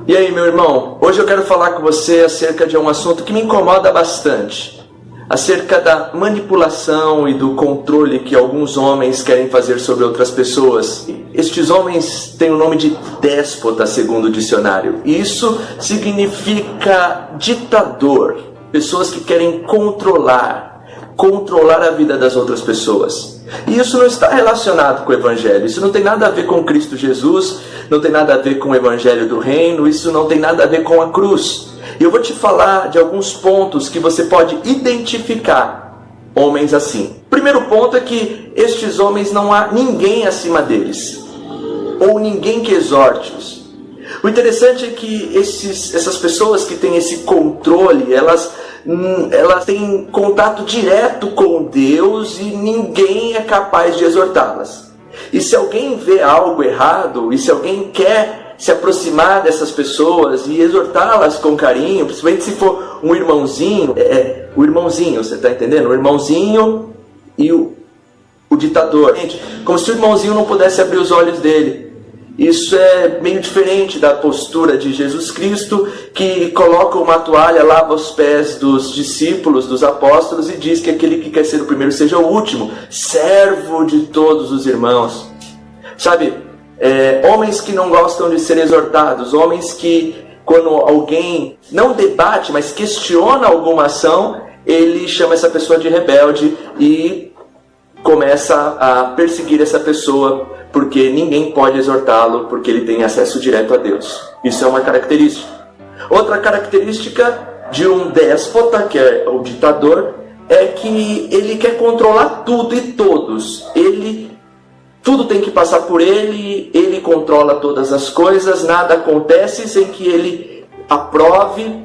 E aí, meu irmão, hoje eu quero falar com você acerca de um assunto que me incomoda bastante, acerca da manipulação e do controle que alguns homens querem fazer sobre outras pessoas. Estes homens têm o nome de déspota, segundo o dicionário. E isso significa ditador, pessoas que querem controlar a vida das outras pessoas. E isso não está relacionado com o Evangelho, isso não tem nada a ver com Cristo Jesus, não tem nada a ver com o Evangelho do Reino, isso não tem nada a ver com a cruz. E eu vou te falar de alguns pontos que você pode identificar homens assim. Primeiro ponto é que estes homens não há ninguém acima deles, ou ninguém que exorte-os. O interessante é que essas pessoas que têm esse controle, elas têm contato direto com Deus e ninguém é capaz de exortá-las. E se alguém vê algo errado, e se alguém quer se aproximar dessas pessoas e exortá-las com carinho, principalmente se for um irmãozinho, o irmãozinho, você está entendendo? O irmãozinho e o ditador. Como se o irmãozinho não pudesse abrir os olhos dele. Isso é meio diferente da postura de Jesus Cristo, que coloca uma toalha, lava os pés dos discípulos, dos apóstolos, e diz que aquele que quer ser o primeiro seja o último, servo de todos os irmãos. Sabe, homens que não gostam de ser exortados, homens que, quando alguém não debate, mas questiona alguma ação, ele chama essa pessoa de rebelde e começa a perseguir essa pessoa, porque ninguém pode exortá-lo, porque ele tem acesso direto a Deus. Isso é uma característica. Outra característica de um déspota, que é o ditador, é que ele quer controlar tudo e todos. Tudo tem que passar por ele, ele controla todas as coisas, nada acontece sem que ele aprove.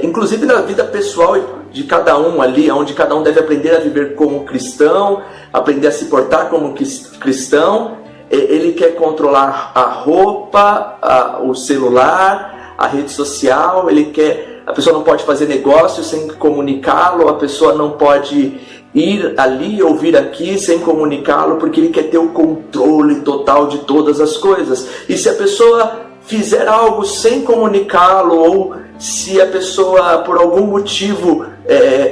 Inclusive na vida pessoal de cada um ali, onde cada um deve aprender a viver como cristão, aprender a se portar como cristão, ele quer controlar a roupa, o celular, a rede social, a pessoa não pode fazer negócio sem comunicá-lo, a pessoa não pode ir ali ou vir aqui sem comunicá-lo, porque ele quer ter o controle total de todas as coisas. E se a pessoa fizer algo sem comunicá-lo, ou se a pessoa por algum motivo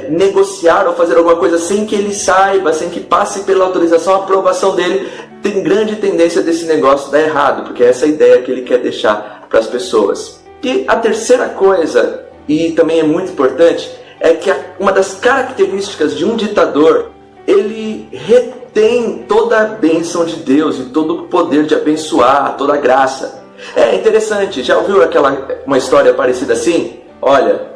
negociar ou fazer alguma coisa sem que ele saiba, sem que passe pela autorização, a aprovação dele, tem grande tendência desse negócio dar errado, porque é essa ideia que ele quer deixar para as pessoas. E a terceira coisa, e também é muito importante, é que uma das características de um ditador, ele retém toda a bênção de Deus e todo o poder de abençoar, toda a graça. É interessante, já ouviu uma história parecida assim? Olha,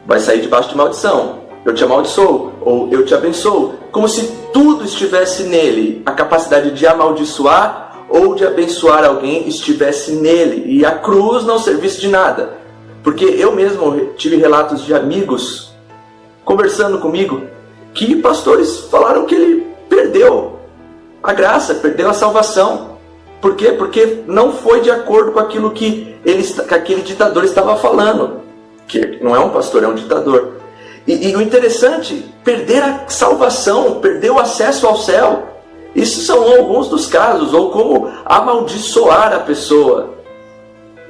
vai sair debaixo de maldição, eu te amaldiçoo, ou eu te abençoo, como se tudo estivesse nele, a capacidade de amaldiçoar ou de abençoar alguém estivesse nele, e a cruz não servisse de nada. Porque eu mesmo tive relatos de amigos conversando comigo, que pastores falaram que ele perdeu a graça, perdeu a salvação. Por quê? Porque não foi de acordo com aquilo que aquele ditador estava falando. Que não é um pastor, é um ditador. E o interessante, perder a salvação, perder o acesso ao céu. Isso são alguns dos casos, ou como amaldiçoar a pessoa.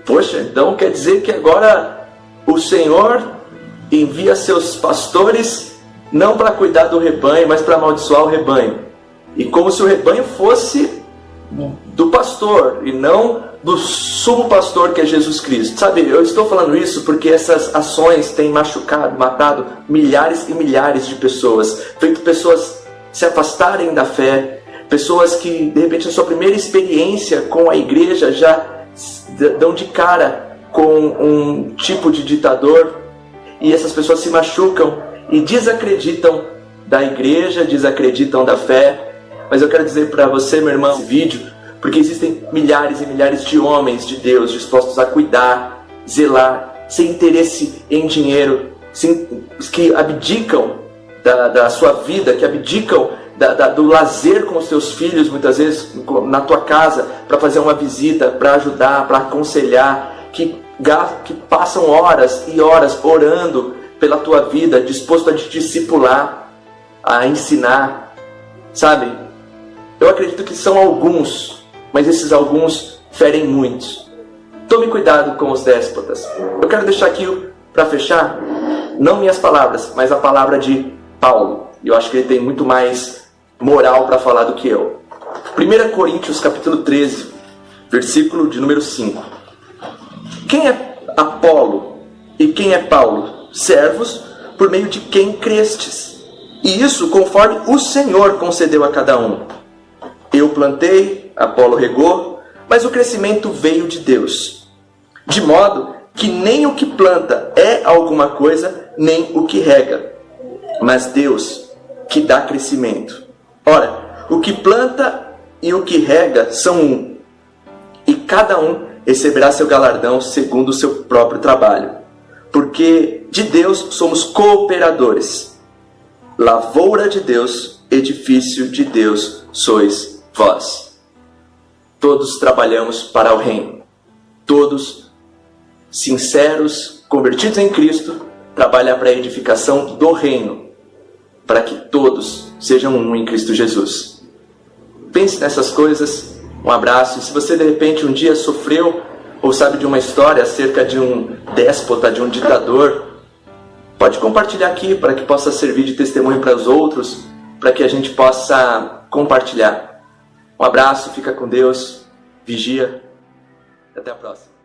Poxa, então quer dizer que agora o Senhor envia seus pastores não para cuidar do rebanho, mas para amaldiçoar o rebanho. E como se o rebanho fosse do pastor e não do sumo pastor, que é Jesus Cristo. Sabe, eu estou falando isso porque essas ações têm machucado, matado milhares e milhares de pessoas, feito pessoas se afastarem da fé, pessoas que de repente a sua primeira experiência com a igreja já dão de cara com um tipo de ditador, e essas pessoas se machucam e desacreditam da igreja, desacreditam da fé. Mas eu quero dizer para você, meu irmão, esse vídeo, porque existem milhares e milhares de homens de Deus dispostos a cuidar, zelar, sem interesse em dinheiro, que abdicam da sua vida, que abdicam do lazer com os seus filhos, muitas vezes na tua casa, para fazer uma visita, para ajudar, para aconselhar, que passam horas e horas orando pela tua vida, disposto a te discipular, a ensinar, sabe? Eu acredito que são alguns, mas esses alguns ferem muitos. Tome cuidado com os déspotas. Eu quero deixar aqui para fechar, não minhas palavras, mas a palavra de Paulo. Eu acho que ele tem muito mais moral para falar do que eu. 1 Coríntios capítulo 13, versículo de número 5. Quem é Apolo e quem é Paulo? Servos por meio de quem crestes. E isso conforme o Senhor concedeu a cada um. Eu plantei, Apolo regou, mas o crescimento veio de Deus. De modo que nem o que planta é alguma coisa, nem o que rega, mas Deus que dá crescimento. Ora, o que planta e o que rega são um, e cada um receberá seu galardão segundo o seu próprio trabalho. Porque de Deus somos cooperadores. Lavoura de Deus, edifício de Deus sois vós. Todos trabalhamos para o reino. Todos sinceros, convertidos em Cristo, trabalham para a edificação do reino, para que todos sejam um em Cristo Jesus. Pense nessas coisas. Um abraço. E se você de repente um dia sofreu ou sabe de uma história acerca de um déspota, de um ditador, pode compartilhar aqui para que possa servir de testemunho para os outros, para que a gente possa compartilhar. Um abraço, fica com Deus, vigia. Até a próxima.